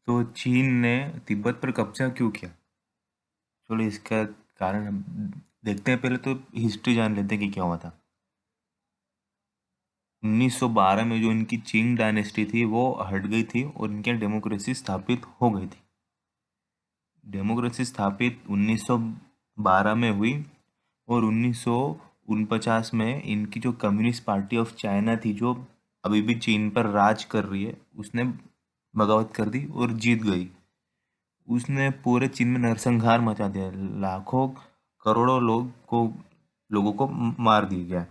तो चीन ने तिब्बत पर कब्जा क्यों किया? चलो इसका कारण हम देखते हैं। पहले तो हिस्ट्री जान लेते हैं कि क्या हुआ था। 1912 में जो इनकी चिंग डायनेस्टी थी वो हट गई थी और इनकी डेमोक्रेसी स्थापित हो गई थी। डेमोक्रेसी स्थापित 1912 में हुई और 1949 में इनकी जो कम्युनिस्ट पार्टी ऑफ चाइना थी, जो अभी भी चीन पर राज कर रही है, उसने बगावत कर दी और जीत गई। उसने पूरे चीन में नरसंहार मचा दिया। लाखों करोड़ों लोगों को मार दिया गया।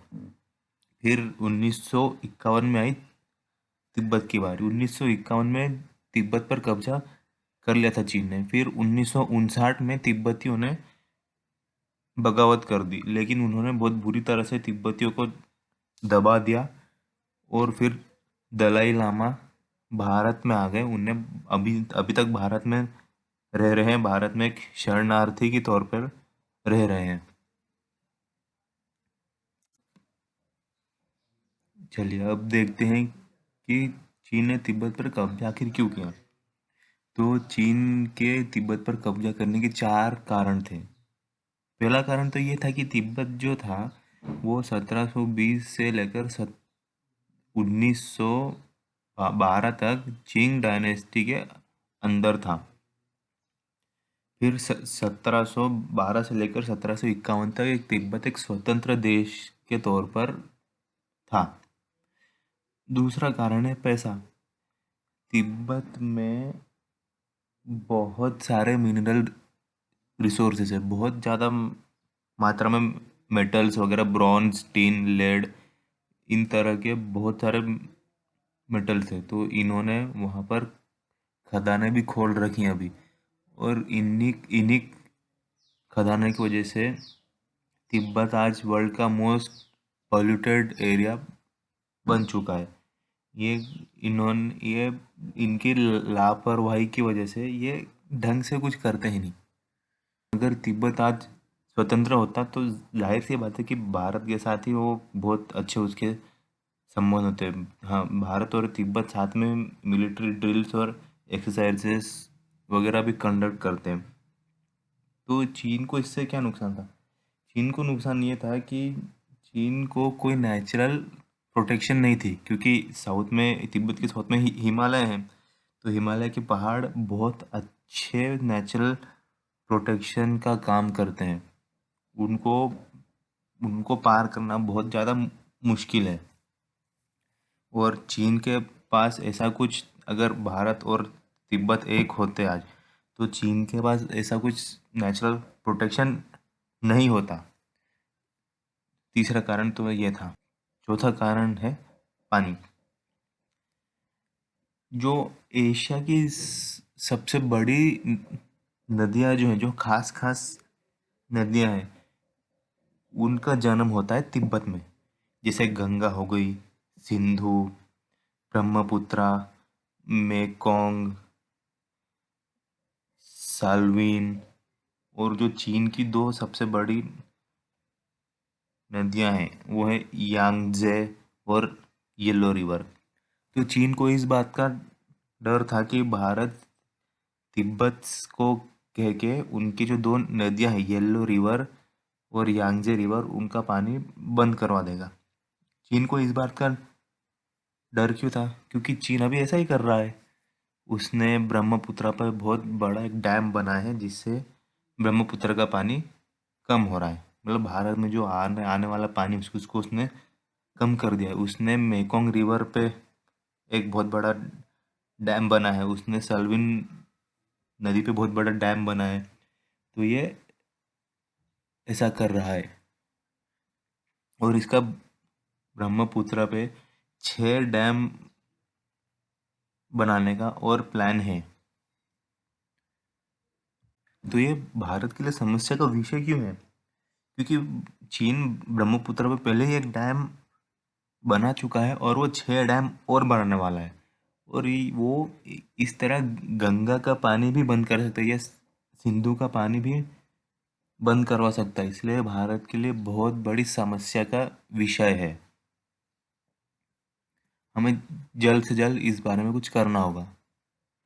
फिर 1951 में आई तिब्बत की बारी। 1951 में तिब्बत पर कब्जा कर लिया था चीन ने। फिर 1959 में तिब्बतियों ने बगावत कर दी, लेकिन उन्होंने बहुत बुरी तरह से तिब्बतियों को दबा दिया। और फिर दलाई लामा भारत में आ गए। उन्हें अभी अभी तक भारत में रह रहे हैं। भारत में एक शरणार्थी के तौर पर रह रहे हैं। चलिए अब देखते हैं कि चीन ने तिब्बत पर कब्जा आखिर क्यों किया। तो चीन के तिब्बत पर कब्जा करने के चार कारण थे। पहला कारण तो ये था कि तिब्बत जो था वो 1720 से लेकर 1912 तक चिंग डायनेस्टी के अंदर था। फिर 1712 से लेकर 1751 तक एक तिब्बत एक स्वतंत्र देश के तौर पर था। दूसरा कारण है पैसा। तिब्बत में बहुत सारे मिनरल रिसोर्सेज है, बहुत ज़्यादा मात्रा में मेटल्स वगैरह, ब्रॉन्ज, टिन, लेड, इन तरह के बहुत सारे मेटल्स है। तो इन्होंने वहाँ पर खदानें भी खोल रखी हैं अभी। और इन्हीं इन्हीं खदानों की वजह से तिब्बत आज वर्ल्ड का मोस्ट पॉल्यूटेड एरिया बन चुका है। ये ये इनकी लापरवाही की वजह से ये ढंग से कुछ करते ही नहीं। अगर तिब्बत आज स्वतंत्र होता तो जाहिर सी बात है कि भारत के साथ ही वो बहुत अच्छे उसके संबंध होते हैं। हाँ, भारत और तिब्बत साथ में मिलिट्री ड्रिल्स और एक्सरसाइजेस वगैरह भी कंडक्ट करते हैं। तो चीन को इससे क्या नुकसान था? चीन को नुकसान ये था कि चीन को कोई नेचुरल प्रोटेक्शन नहीं थी, क्योंकि साउथ में, तिब्बत के साउथ में हिमालय हैं। तो हिमालय के पहाड़ बहुत अच्छे नेचुरल प्रोटेक्शन का काम करते हैं। उनको उनको पार करना बहुत ज़्यादा मुश्किल है। और चीन के पास ऐसा कुछ, अगर भारत और तिब्बत एक होते आज, तो चीन के पास ऐसा कुछ नेचुरल प्रोटेक्शन नहीं होता। तीसरा कारण तो ये था। चौथा कारण है पानी। जो एशिया की सबसे बड़ी नदियाँ जो हैं, जो खास खास नदियाँ हैं, उनका जन्म होता है तिब्बत में। जैसे गंगा हो गई, सिंधु, ब्रह्मपुत्रा, मेकोंग, साल्वीन। और जो चीन की दो सबसे बड़ी नदियां हैं वो है यांगजे और येलो रिवर। तो चीन को इस बात का डर था कि भारत तिब्बत को कह के उनकी जो दो नदियां हैं, येलो रिवर और यांगजे रिवर, उनका पानी बंद करवा देगा। चीन को इस बात का डर क्यों था? क्योंकि चीन अभी ऐसा ही कर रहा है। उसने ब्रह्मपुत्र पर बहुत बड़ा एक डैम बनाया है, जिससे ब्रह्मपुत्र का पानी कम हो रहा है। मतलब भारत में जो आने आने वाला पानी उसको उसने कम कर दिया है। उसने मेकोंग रिवर पे एक बहुत बड़ा डैम बना है। उसने सल्विन नदी पे बहुत बड़ा डैम बना है। तो ये ऐसा कर रहा है। और इसका ब्रह्मपुत्र पे 6 डैम बनाने का और प्लान है। तो ये भारत के लिए समस्या का विषय क्यों है? क्योंकि चीन ब्रह्मपुत्र पे पहले ही एक डैम बना चुका है और वो 6 डैम और बनाने वाला है। और वो इस तरह गंगा का पानी भी बंद कर सकता है या सिंधु का पानी भी बंद करवा सकता है। इसलिए भारत के लिए बहुत बड़ी समस्या का विषय है। हमें जल्द से जल्द इस बारे में कुछ करना होगा।